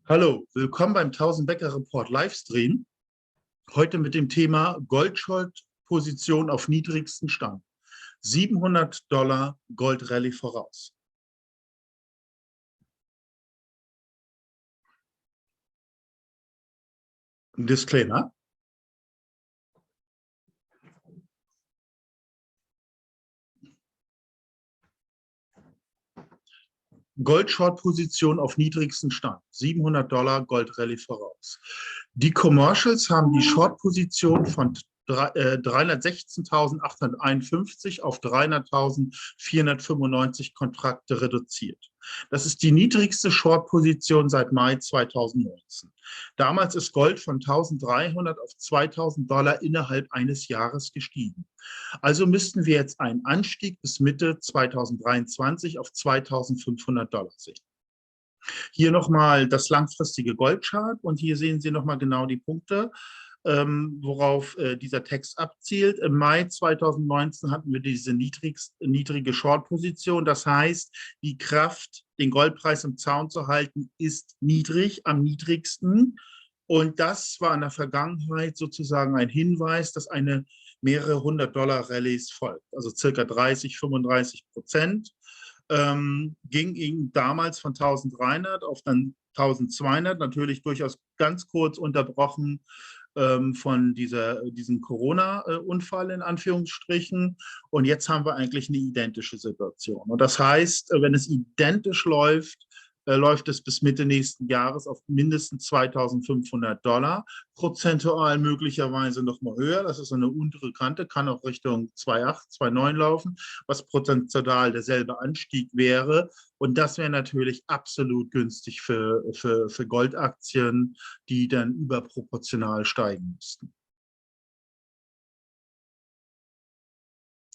Hallo, willkommen beim 1000 Bäcker Report Livestream. Heute mit dem Thema Gold-Short-Position auf niedrigsten Stand. $700 Gold-Rallye voraus. Disclaimer. Gold-Short-Position auf niedrigsten Stand. $700 Gold-Rallye voraus. Die Commercials haben die Short-Position von 316.851 auf 300.495 Kontrakte reduziert. Das ist die niedrigste Short-Position seit Mai 2019. Damals ist Gold von 1.300 auf $2.000 innerhalb eines Jahres gestiegen. Also müssten wir jetzt einen Anstieg bis Mitte 2023 auf $2.500 sehen. Hier nochmal das langfristige Goldchart und hier sehen Sie nochmal genau die Punkte, worauf dieser Text abzielt. Im Mai 2019 hatten wir diese niedrige Short-Position. Das heißt, die Kraft, den Goldpreis im Zaun zu halten, ist niedrig, am niedrigsten. Und das war in der Vergangenheit sozusagen ein Hinweis, dass eine mehrere $100-Rallyes folgt, also circa 30–35%. Ging ihm damals von 1.300 auf dann 1.200, natürlich durchaus ganz kurz unterbrochen von diesem Corona-Unfall in Anführungsstrichen. Und jetzt haben wir eigentlich eine identische Situation. Und das heißt, wenn es identisch läuft, läuft es bis Mitte nächsten Jahres auf mindestens $2.500, prozentual möglicherweise noch mal höher. Das ist eine untere Kante, kann auch Richtung 2,8, 2,9 laufen, was prozentual derselbe Anstieg wäre. Und das wäre natürlich absolut günstig für Goldaktien, die dann überproportional steigen müssten.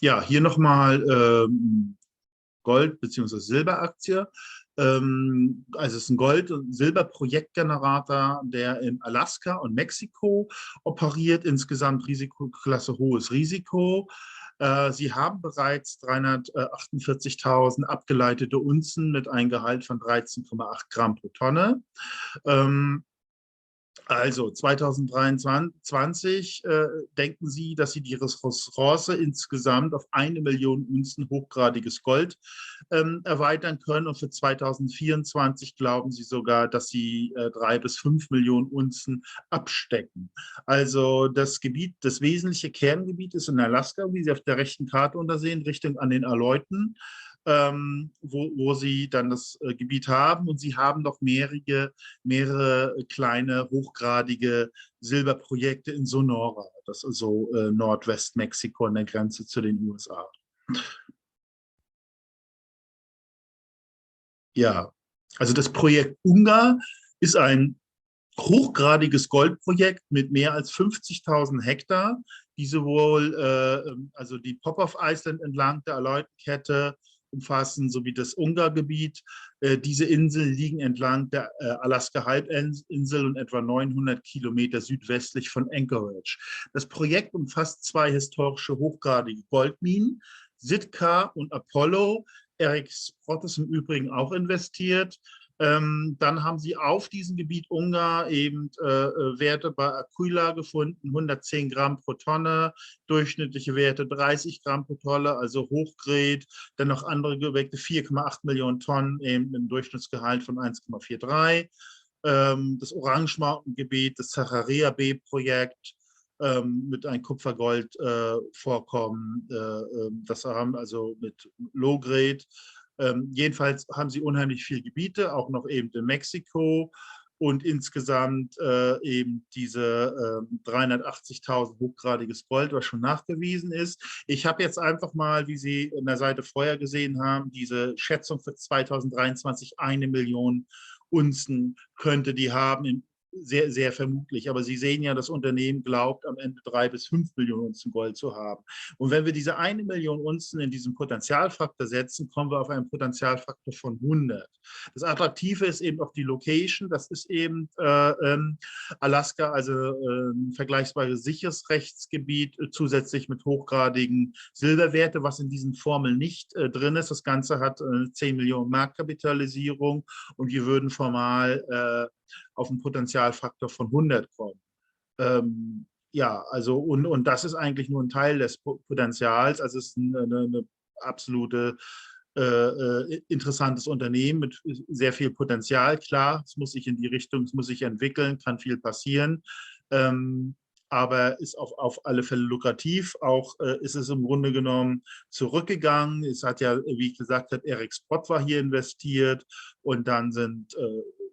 Ja, hier nochmal Gold- bzw. Silberaktie. Also es ist ein Gold- und Silberprojektgenerator, der in Alaska und Mexiko operiert, insgesamt Risikoklasse hohes Risiko. Sie haben bereits 348.000 abgeleitete Unzen mit einem Gehalt von 13,8 Gramm pro Tonne. Also 2023 denken Sie, dass Sie die Ressource insgesamt auf 1 Million Unzen hochgradiges Gold erweitern können. Und für 2024 glauben Sie sogar, dass Sie 3 bis 5 Millionen Unzen abstecken. Also das Gebiet, das wesentliche Kerngebiet ist in Alaska, wie Sie auf der rechten Karte untersehen, Richtung an den Aleuten. Wo sie dann das Gebiet haben, und sie haben noch mehrere kleine, hochgradige Silberprojekte in Sonora, das ist so Nordwestmexiko an der Grenze zu den USA. Ja, also das Projekt Unga ist ein hochgradiges Goldprojekt mit mehr als 50.000 Hektar, die sowohl also die Popof Island entlang der Aleutenkette umfassen, sowie das Ungargebiet. Diese Inseln liegen entlang der Alaska-Halbinsel und etwa 900 Kilometer südwestlich von Anchorage. Das Projekt umfasst 2 historische hochgradige Goldminen, Sitka und Apollo. Eric Sprott ist im Übrigen auch investiert. Dann haben sie auf diesem Gebiet Ungar eben Werte bei Aquila gefunden, 110 Gramm pro Tonne, durchschnittliche Werte 30 Gramm pro Tonne, also Hochgrade. Dann noch andere Gewächse, 4,8 Millionen Tonnen, eben im Durchschnittsgehalt von 1,43. Das Orange Mountain Gebiet, das Zacharia B-Projekt, mit einem Kupfergold-Vorkommen, das haben also mit Low-Grade. Jedenfalls haben sie unheimlich viele Gebiete, auch noch eben in Mexiko, und insgesamt eben diese 380.000 hochgradiges Gold, was schon nachgewiesen ist. Ich habe jetzt einfach mal, wie Sie in der Seite vorher gesehen haben, diese Schätzung für 2023, 1 Million Unzen könnte die haben. sehr, sehr vermutlich. Aber Sie sehen ja, das Unternehmen glaubt, am Ende 3 bis 5 Millionen Unzen Gold zu haben. Und wenn wir diese 1 Million Unzen in diesen Potentialfaktor setzen, kommen wir auf einen Potentialfaktor von 100. Das Attraktive ist eben auch die Location. Das ist eben Alaska, also ein vergleichsweise sicheres Rechtsgebiet, zusätzlich mit hochgradigen Silberwerte, was in diesen Formeln nicht drin ist. Das Ganze hat 10 Millionen Marktkapitalisierung und wir würden formal auf einen Potentialfaktor von 100 kommen. Ja, also und das ist eigentlich nur ein Teil des Potenzials. Also es ist eine absolute interessantes Unternehmen mit sehr viel Potenzial. Klar, es muss sich in die Richtung, es muss sich entwickeln, kann viel passieren. Aber ist auf alle Fälle lukrativ. Auch ist es im Grunde genommen zurückgegangen. Es hat ja, wie ich gesagt habe, Eric Sprott war hier investiert und dann sind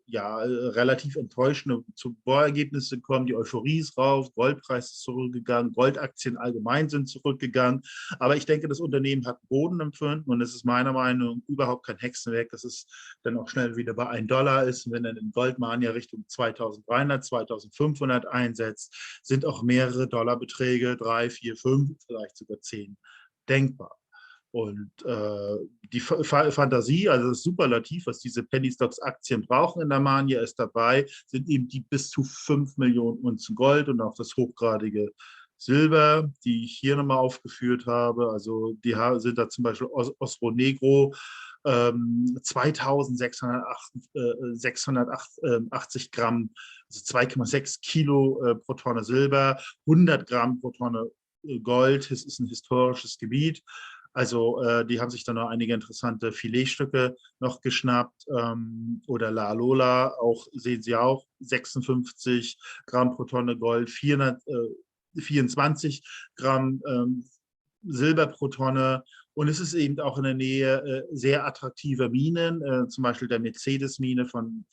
ja, relativ enttäuschende zu Bohrergebnisse gekommen. Die Euphorie ist rauf, Goldpreis ist zurückgegangen, Goldaktien allgemein sind zurückgegangen. Aber ich denke, das Unternehmen hat Boden empfunden und es ist meiner Meinung nach überhaupt kein Hexenwerk, dass es dann auch schnell wieder bei $1 ist. Und wenn dann in Goldmania Richtung 2300, 2500 einsetzt, sind auch mehrere Dollarbeträge, 3, 4, 5, vielleicht sogar 10 denkbar. Und die Fantasie, also das Superlativ, was diese Penny Stocks Aktien brauchen in der Mania, ist dabei, sind eben die bis zu 5 Millionen Unzen Gold und auch das hochgradige Silber, die ich hier nochmal aufgeführt habe. Also die sind da zum Beispiel Osro Negro, 2680 Gramm, also 2,6 Kilo pro Tonne Silber, 100 Gramm pro Tonne Gold. Es ist ein historisches Gebiet. Also die haben sich dann noch einige interessante Filetstücke noch geschnappt. Oder La Lola, auch sehen Sie auch, 56 Gramm pro Tonne Gold, 424 Gramm Silber pro Tonne. Und es ist eben auch in der Nähe sehr attraktiver Minen, zum Beispiel der Mercedes-Mine von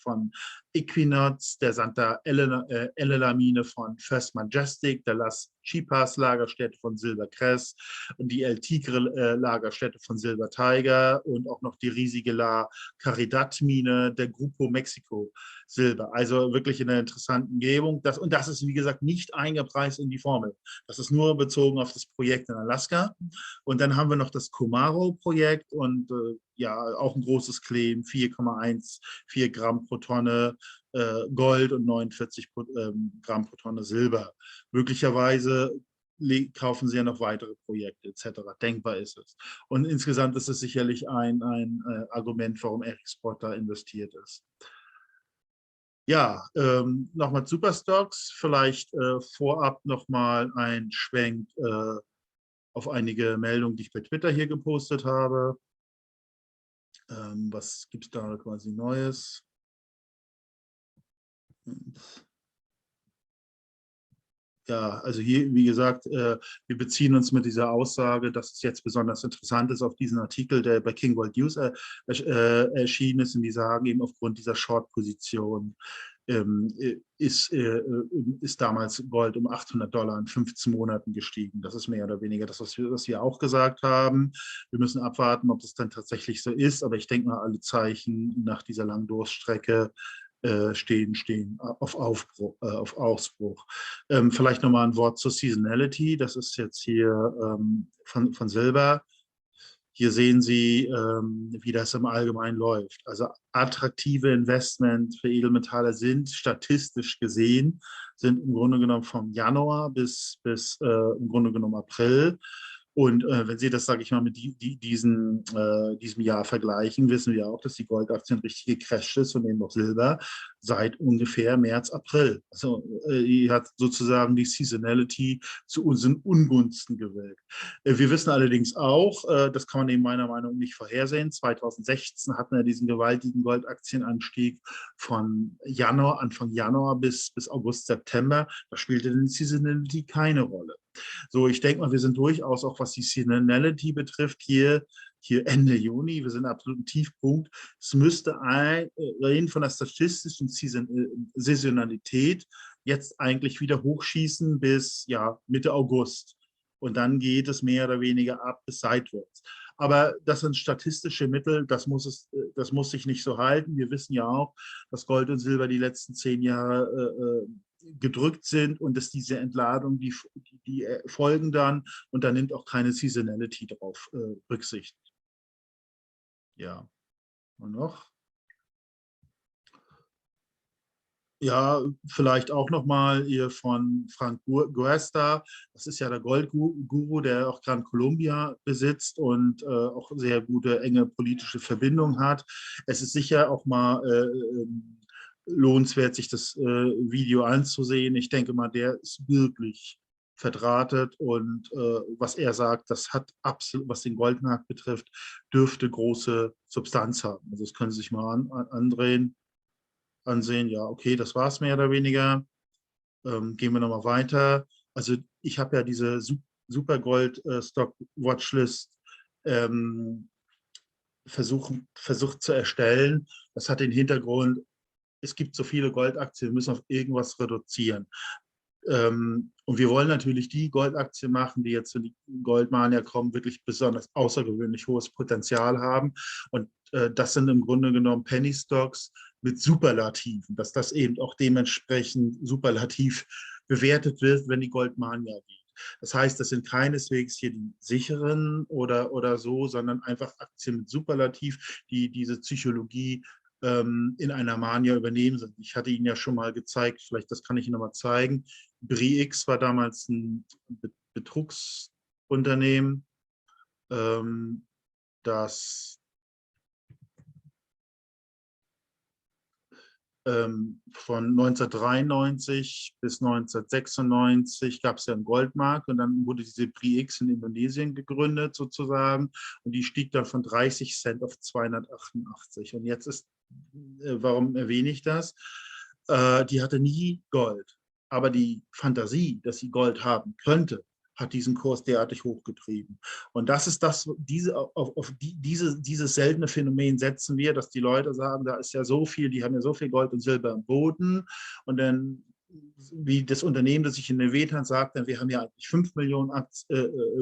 Equinox, der Santa Elena-Mine von First Majestic, der Las Chipas Lagerstätte von Silvercrest und die El Tigre Lagerstätte von Silver Tiger und auch noch die riesige La Caridad-Mine der Grupo Mexico Silber. Also wirklich in einer interessanten Umgebung. Und das ist, wie gesagt, nicht eingepreist in die Formel. Das ist nur bezogen auf das Projekt in Alaska. Und dann haben wir noch das Comaro-Projekt und ja, auch ein großes Claim, 4,14 Gramm pro Tonne Gold und 49 Gramm pro Tonne Silber. Möglicherweise kaufen sie ja noch weitere Projekte etc. Denkbar ist es. Und insgesamt ist es sicherlich ein Argument, warum Eric Sprott da investiert ist. Ja, nochmal Superstocks, vielleicht vorab nochmal ein Schwenk auf einige Meldungen, die ich bei Twitter hier gepostet habe. Was gibt es da quasi Neues? Ja, also hier, wie gesagt, wir beziehen uns mit dieser Aussage, dass es jetzt besonders interessant ist, auf diesen Artikel, der bei King Gold News erschienen ist, und die sagen eben aufgrund dieser Short-Position ist damals Gold um $800 in 15 Monaten gestiegen. Das ist mehr oder weniger das, was wir auch gesagt haben. Wir müssen abwarten, ob das dann tatsächlich so ist, aber ich denke mal, alle Zeichen nach dieser langen Durststrecke stehen auf Ausbruch. Vielleicht nochmal ein Wort zur Seasonality. Das ist jetzt hier von Silber. Hier sehen Sie, wie das im Allgemeinen läuft. Also attraktive Investment für Edelmetalle sind statistisch gesehen, sind im Grunde genommen vom Januar bis im Grunde genommen April. Und wenn Sie das, sage ich mal, mit diesem Jahr vergleichen, wissen wir auch, dass die Goldaktien richtig gecrasht ist und eben auch Silber seit ungefähr März, April. Also hat sozusagen die Seasonality zu unseren Ungunsten gewirkt. Wir wissen allerdings auch, das kann man eben meiner Meinung nach nicht vorhersehen, 2016 hatten wir diesen gewaltigen Goldaktienanstieg von Anfang Januar bis August, September. Da spielte die Seasonality keine Rolle. So, ich denke mal, wir sind durchaus auch, was die Seasonality betrifft, hier Ende Juni, wir sind absolut im Tiefpunkt. Es müsste rein von der statistischen Saisonalität jetzt eigentlich wieder hochschießen bis ja, Mitte August. Und dann geht es mehr oder weniger ab bis seitwärts. Aber das sind statistische Mittel, das muss sich nicht so halten. Wir wissen ja auch, dass Gold und Silber die letzten 10 Jahre gedrückt sind und dass diese Entladung, die folgen dann und da nimmt auch keine Seasonality drauf Rücksicht. Ja, und noch? Ja, vielleicht auch nochmal hier von Frank Guesta. Das ist ja der Goldguru, der auch Gran Colombia besitzt und auch sehr gute, enge politische Verbindungen hat. Es ist sicher auch mal lohnenswert, sich das Video anzusehen. Ich denke mal, der ist wirklich verdrahtet und was er sagt, das hat absolut, was den Goldmarkt betrifft, dürfte große Substanz haben. Also das können Sie sich mal andrehen. Ansehen. Ja, okay, das war es mehr oder weniger. Gehen wir nochmal weiter. Also ich habe ja diese Supergold Stock Watchlist versucht zu erstellen. Das hat den Hintergrund, es gibt so viele Goldaktien, wir müssen auf irgendwas reduzieren. Und wir wollen natürlich die Goldaktien machen, die jetzt, wenn die Goldmania kommen, wirklich besonders außergewöhnlich hohes Potenzial haben. Und das sind im Grunde genommen Penny Stocks mit Superlativen, dass das eben auch dementsprechend superlativ bewertet wird, wenn die Goldmania geht. Das heißt, das sind keineswegs hier die sicheren oder so, sondern einfach Aktien mit Superlativ, die diese Psychologie in einer Mania übernehmen sind. Ich hatte Ihnen ja schon mal gezeigt, vielleicht das kann ich Ihnen noch mal zeigen. BRIX war damals ein Betrugsunternehmen, das von 1993 bis 1996 gab es ja einen Goldmarkt und dann wurde diese BRIX in Indonesien gegründet sozusagen und die stieg dann von 30 Cent auf 288. Und jetzt ist, warum erwähne ich das? Die hatte nie Gold, aber die Fantasie, dass sie Gold haben könnte, hat diesen Kurs derartig hochgetrieben. Und das ist das, dieses seltene Phänomen setzen wir, dass die Leute sagen, da ist ja so viel, die haben ja so viel Gold und Silber im Boden. Und dann, wie das Unternehmen, das sich in erwähnt hat, sagt, dann, wir haben ja eigentlich 5 Millionen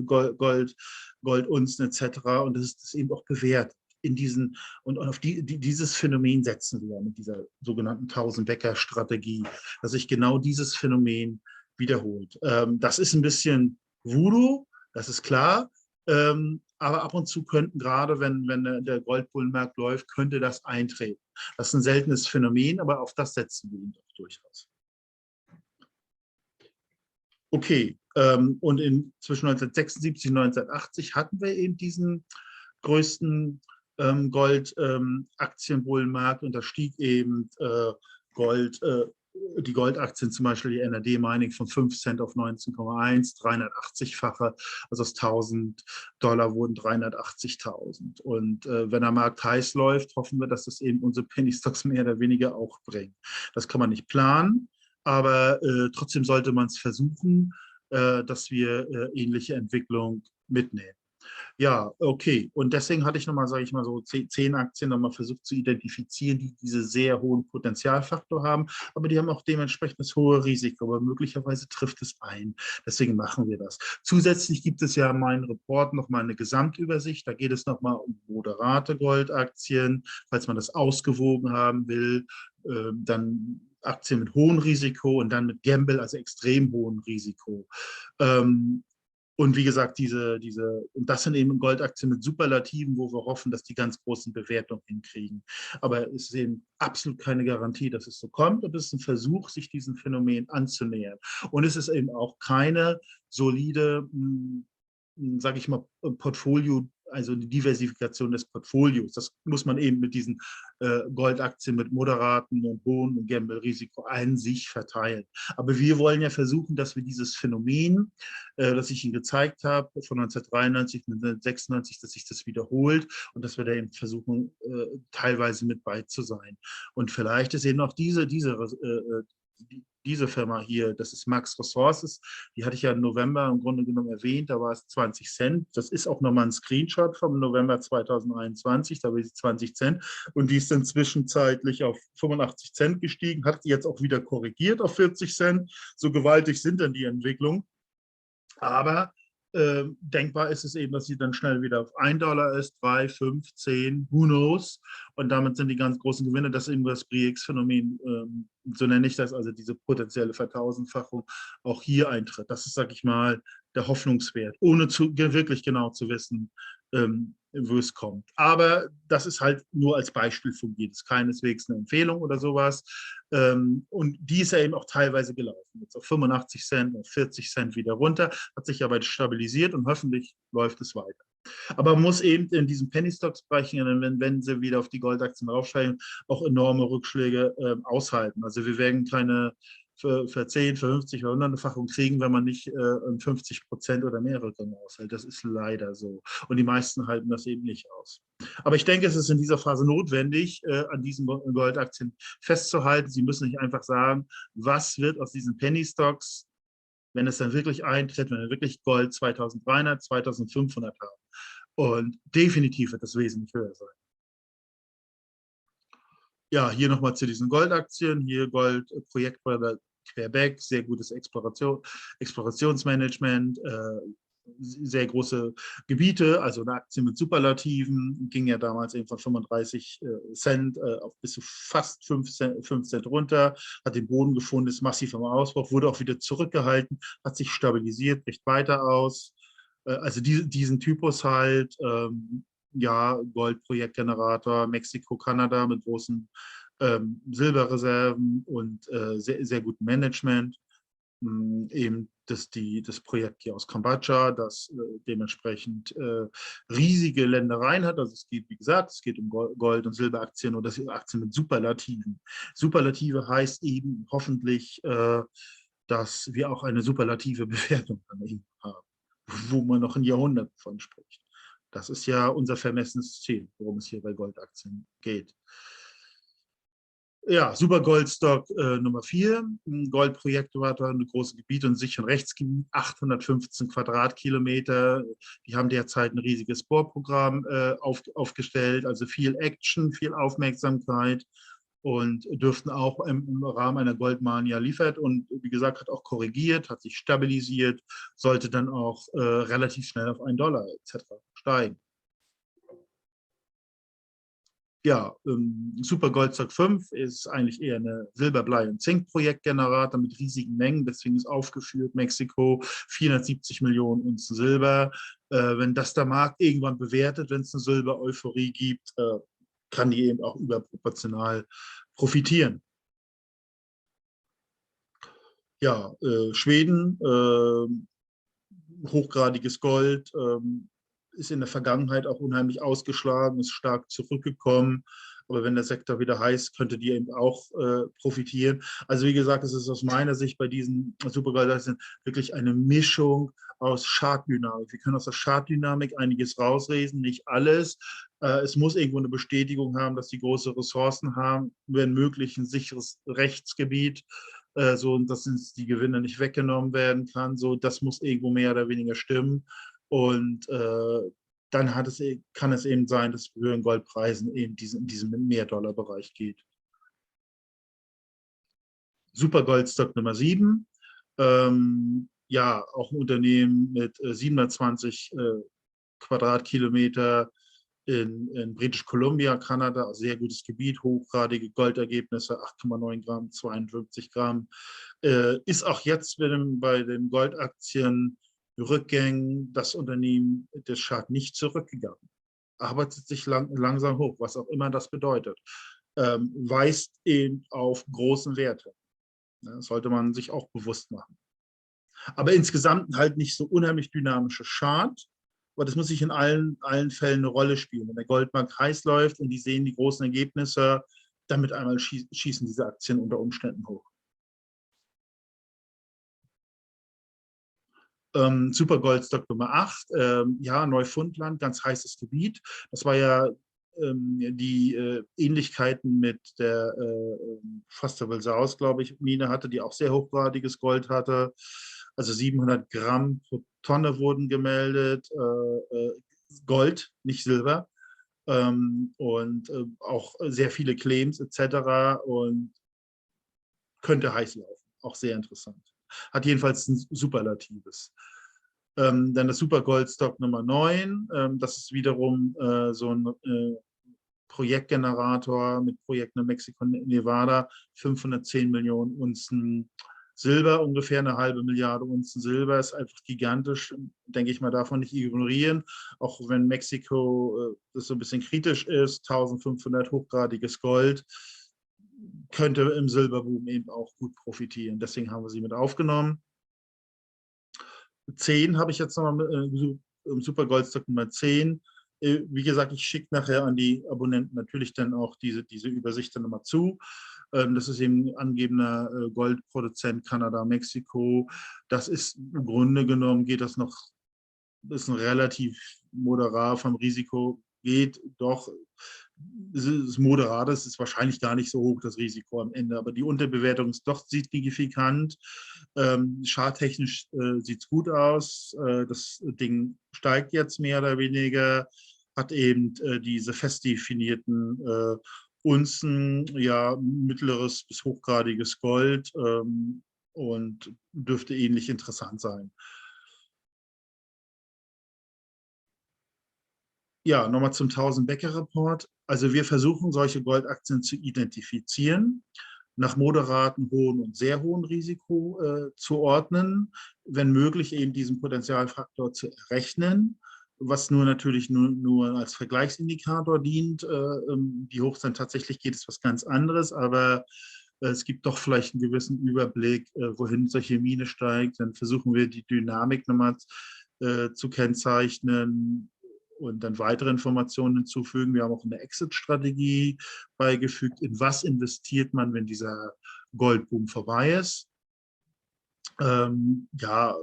Goldunzen etc. Und das ist eben auch bewertet. In diesen, und auf dieses Phänomen setzen wir mit dieser sogenannten 1000-Wecker-Strategie, dass sich genau dieses Phänomen wiederholt. Das ist ein bisschen Voodoo, das ist klar, aber ab und zu könnten gerade, wenn der Goldbullenmarkt läuft, könnte das eintreten. Das ist ein seltenes Phänomen, aber auf das setzen wir ihn doch durchaus. Okay, und zwischen 1976 und 1980 hatten wir eben diesen größten Gold-Aktienbullenmarkt und da stieg eben Gold, die Goldaktien, zum Beispiel die NRD Mining von 5 Cent auf 19,1, 380-fache, also aus $1000 wurden 380.000. Und wenn der Markt heiß läuft, hoffen wir, dass das eben unsere Penny Stocks mehr oder weniger auch bringen. Das kann man nicht planen, aber trotzdem sollte man es versuchen, dass wir ähnliche Entwicklung mitnehmen. Ja, okay. Und deswegen hatte ich nochmal, sage ich mal, so 10 Aktien nochmal versucht zu identifizieren, die diese sehr hohen Potenzialfaktor haben, aber die haben auch dementsprechend das hohe Risiko, aber möglicherweise trifft es ein. Deswegen machen wir das. Zusätzlich gibt es ja in meinem Report nochmal eine Gesamtübersicht. Da geht es nochmal um moderate Goldaktien, falls man das ausgewogen haben will, dann Aktien mit hohem Risiko und dann mit Gamble, also extrem hohem Risiko. Und wie gesagt, und das sind eben Goldaktien mit Superlativen, wo wir hoffen, dass die ganz großen Bewertungen hinkriegen. Aber es ist eben absolut keine Garantie, dass es so kommt. Und es ist ein Versuch, sich diesem Phänomen anzunähern. Und es ist eben auch keine solide, sage ich mal, Portfolio, also die Diversifikation des Portfolios. Das muss man eben mit diesen Goldaktien mit moderaten und hohen und Gamble-Risiko an sich verteilen. Aber wir wollen ja versuchen, dass wir dieses Phänomen, das ich Ihnen gezeigt habe, von 1993 bis 1996, dass sich das wiederholt und dass wir da eben versuchen, teilweise mit bei zu sein. Und vielleicht ist eben auch diese Firma hier, das ist Max Resources, die hatte ich ja im November im Grunde genommen erwähnt, da war es 20 Cent. Das ist auch nochmal ein Screenshot vom November 2021, da war sie 20 Cent und die ist dann zwischenzeitlich auf 85 Cent gestiegen, hat jetzt auch wieder korrigiert auf 40 Cent. So gewaltig sind dann die Entwicklungen. Aber Denkbar ist es eben, dass sie dann schnell wieder auf 1 $ ist, 3, 5, 10, who knows. Und damit sind die ganz großen Gewinne, das ist eben das Brix-Phänomen, so nenne ich das, also diese potenzielle Vertausendfachung auch hier eintritt. Das ist, sage ich mal, der Hoffnungswert, ohne wirklich genau zu wissen, wo es kommt. Aber das ist halt nur als Beispiel fungiert, ist keineswegs eine Empfehlung oder sowas. Und die ist ja eben auch teilweise gelaufen. Jetzt auf 85 Cent, auf 40 Cent wieder runter, hat sich aber stabilisiert und hoffentlich läuft es weiter. Aber man muss eben in diesem Penny-Stocks-Bereich, wenn sie wieder auf die Goldaktien raufsteigen, auch enorme Rückschläge aushalten. Also wir werden keine für 10, für 50, für 100-fachung kriegen, wenn man nicht 50% oder mehr Rückgänge aushält. Das ist leider so. Und die meisten halten das eben nicht aus. Aber ich denke, es ist in dieser Phase notwendig, an diesen Goldaktien festzuhalten. Sie müssen nicht einfach sagen, was wird aus diesen Penny-Stocks, wenn es dann wirklich eintritt, wenn wir wirklich Gold 2300, 2500 haben. Und definitiv wird das wesentlich höher sein. Ja, hier nochmal zu diesen Goldaktien. Hier Goldprojekt bei der Quebec, sehr gutes Explorationsmanagement, sehr große Gebiete, also eine Aktie mit Superlativen, ging ja damals eben von 35 Cent auf bis zu fast 5 Cent runter, hat den Boden gefunden, ist massiv am Ausbruch, wurde auch wieder zurückgehalten, hat sich stabilisiert, bricht weiter aus. Also diesen Typus halt, ja, Goldprojektgenerator, Mexiko, Kanada mit großen Silberreserven und sehr, sehr gutem Management. Eben das Projekt hier aus Kambodscha, das dementsprechend riesige Ländereien hat. Also es geht, wie gesagt, es geht um Gold- und Silberaktien oder Aktien mit Superlativen. Superlative heißt eben hoffentlich, dass wir auch eine superlative Bewertung daneben haben, wo man noch ein Jahrhundert von spricht. Das ist ja unser vermessenes Ziel, worum es hier bei Goldaktien geht. Ja, Super Goldstock Nummer 4. Goldprojekte war da ein großes Gebiet und Sicht- und Rechtsgebiet, 815 Quadratkilometer. Die haben derzeit ein riesiges Bohrprogramm aufgestellt, also viel Action, viel Aufmerksamkeit und dürften auch im Rahmen einer Goldmania liefert und wie gesagt, hat auch korrigiert, hat sich stabilisiert, sollte dann auch relativ schnell auf 1 $ etc. steigen. Ja, Super Goldstock 5 ist eigentlich eher eine Silber-, Blei- und Zink-Projektgenerator mit riesigen Mengen, deswegen ist aufgeführt Mexiko, 470 Millionen Unzen Silber. Wenn das der Markt irgendwann bewertet, wenn es eine Silber-Euphorie gibt, kann die eben auch überproportional profitieren. Ja, Schweden, hochgradiges Gold, ist in der Vergangenheit auch unheimlich ausgeschlagen, ist stark zurückgekommen. Aber wenn der Sektor wieder heiß, könnte die eben auch profitieren. Also wie gesagt, es ist aus meiner Sicht bei diesen Supergoldaktien wirklich eine Mischung aus Chartdynamik. Wir können aus der Chartdynamik einiges rauslesen, nicht alles. Es muss irgendwo eine Bestätigung haben, dass die große Ressourcen haben, wenn möglich ein sicheres Rechtsgebiet, so dass uns die Gewinne nicht weggenommen werden kann. So, das muss irgendwo mehr oder weniger stimmen. Und dann kann es eben sein, dass bei höheren Goldpreisen eben in diesem Mehrdollarbereich geht. Super Goldstock Nummer 7. Ja, auch ein Unternehmen mit 720 Quadratkilometer in British Columbia, Kanada, sehr gutes Gebiet, hochgradige Goldergebnisse, 8,9 Gramm, 52 Gramm. Ist auch jetzt bei den Goldaktien Rückgängen das Unternehmen des Chart nicht zurückgegangen. Arbeitet sich langsam hoch, was auch immer das bedeutet. Weist eben auf großen Werte. Das sollte man sich auch bewusst machen. Aber insgesamt halt nicht so unheimlich dynamische Chart, aber das muss sich in allen Fällen eine Rolle spielen. Wenn der Goldmarkt heiß läuft und die sehen die großen Ergebnisse, damit einmal schießen diese Aktien unter Umständen hoch. Super Goldstock Nummer 8, ja, Neufundland, ganz heißes Gebiet. Das war ja die Ähnlichkeiten mit der Fosterville South, glaube ich, Mine hatte, die auch sehr hochgradiges Gold hatte. Also 700 Gramm pro Tonne wurden gemeldet, Gold, nicht Silber. Und auch sehr viele Claims etc. Und könnte heiß laufen, auch sehr interessant. Hat jedenfalls ein Superlatives. Dann das Super Goldstock Nummer 9. Das ist wiederum so ein Projektgenerator mit Projekten in Mexiko und Nevada. 510 Millionen Unzen Silber, ungefähr eine halbe Milliarde Unzen Silber, ist einfach gigantisch, denke ich mal, davon nicht ignorieren. Auch wenn Mexiko das so ein bisschen kritisch ist, 1500 hochgradiges Gold, könnte im Silberboom eben auch gut profitieren. Deswegen haben wir sie mit aufgenommen. 10 habe ich jetzt nochmal im Super Goldstock Nummer 10. Wie gesagt, ich schicke nachher an die Abonnenten natürlich dann auch diese Übersicht dann nochmal zu. Das ist eben angegebener Goldproduzent Kanada, Mexiko. Das ist im Grunde genommen, geht das noch, ist ein relativ moderat vom Risiko, geht doch, es ist moderat, es ist wahrscheinlich gar nicht so hoch, das Risiko am Ende, aber die Unterbewertung ist doch signifikant. Charttechnisch sieht es gut aus. Das Ding steigt jetzt mehr oder weniger, hat eben diese fest definierten Unzen, ja, mittleres bis hochgradiges Gold und dürfte ähnlich interessant sein. Ja, nochmal zum 1000-Becker-Report. Also wir versuchen, solche Goldaktien zu identifizieren, nach moderaten, hohen und sehr hohen Risiko zu ordnen, wenn möglich eben diesen Potenzialfaktor zu errechnen, was nur natürlich nur als Vergleichsindikator dient. Wie hoch es dann tatsächlich geht, ist was ganz anderes, aber es gibt doch vielleicht einen gewissen Überblick, wohin solche Mine steigt. Dann versuchen wir die Dynamik nochmal zu kennzeichnen und dann weitere Informationen hinzufügen. Wir haben auch eine Exit-Strategie beigefügt. In was investiert man, wenn dieser Goldboom vorbei ist? Ja,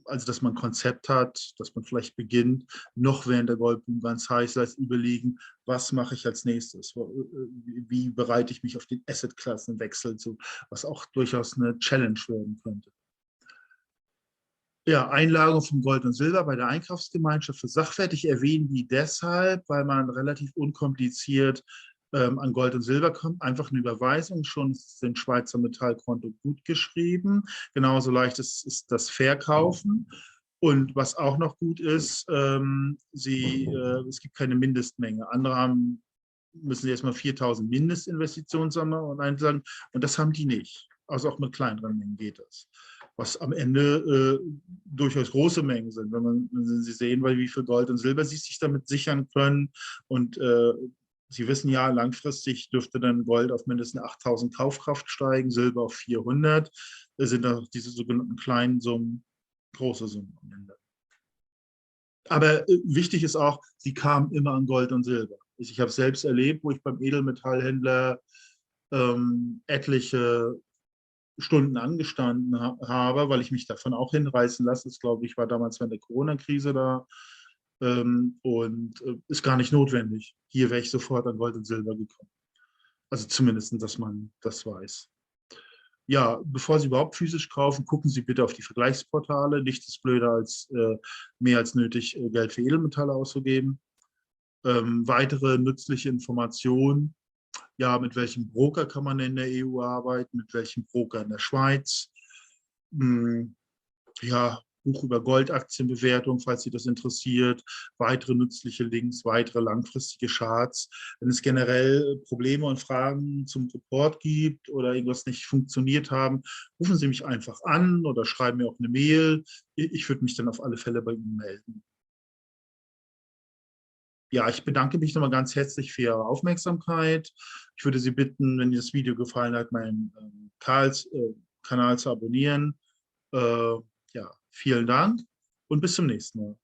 also dass man ein Konzept hat, dass man vielleicht beginnt, noch während der Goldboom ganz heiß ist, überlegen, was mache ich als nächstes? Wie bereite ich mich auf den Asset-Klassenwechsel zu, was auch durchaus eine Challenge werden könnte. Ja, Einlagerung von Gold und Silber bei der Einkaufsgemeinschaft für Sachwerte. Ich erwähne die deshalb, weil man relativ unkompliziert an Gold und Silber kommt. Einfach eine Überweisung, schon ist den Schweizer Metallkonto gut geschrieben. Genauso leicht ist das Verkaufen. Und was auch noch gut ist, es gibt keine Mindestmenge. Andere müssen sie erstmal 4.000 Mindestinvestitionssumme einsagen und das haben die nicht. Also auch mit kleineren Mengen geht das. Was am Ende durchaus große Mengen sind, wenn Sie sehen, wie viel Gold und Silber Sie sich damit sichern können. Und Sie wissen ja, langfristig dürfte dann Gold auf mindestens 8.000 Kaufkraft steigen, Silber auf 400. Das sind auch diese sogenannten kleinen Summen, große Summen am Ende. Aber wichtig ist auch, sie kamen immer an Gold und Silber. Ich habe es selbst erlebt, wo ich beim Edelmetallhändler etliche Stunden angestanden habe, weil ich mich davon auch hinreißen lasse. Das, glaube ich, war damals während der Corona-Krise da und ist gar nicht notwendig. Hier wäre ich sofort an Gold und Silber gekommen. Also zumindest, dass man das weiß. Ja, bevor Sie überhaupt physisch kaufen, gucken Sie bitte auf die Vergleichsportale. Nichts ist blöder als mehr als nötig Geld für Edelmetalle auszugeben. Weitere nützliche Informationen. Ja, mit welchem Broker kann man in der EU arbeiten, mit welchem Broker in der Schweiz. Ja, Buch über Goldaktienbewertung, falls Sie das interessiert, weitere nützliche Links, weitere langfristige Charts. Wenn es generell Probleme und Fragen zum Report gibt oder irgendwas nicht funktioniert haben, rufen Sie mich einfach an oder schreiben mir auch eine Mail. Ich würde mich dann auf alle Fälle bei Ihnen melden. Ja, ich bedanke mich nochmal ganz herzlich für Ihre Aufmerksamkeit. Ich würde Sie bitten, wenn Ihnen das Video gefallen hat, meinen Kanal zu abonnieren. Ja, vielen Dank und bis zum nächsten Mal.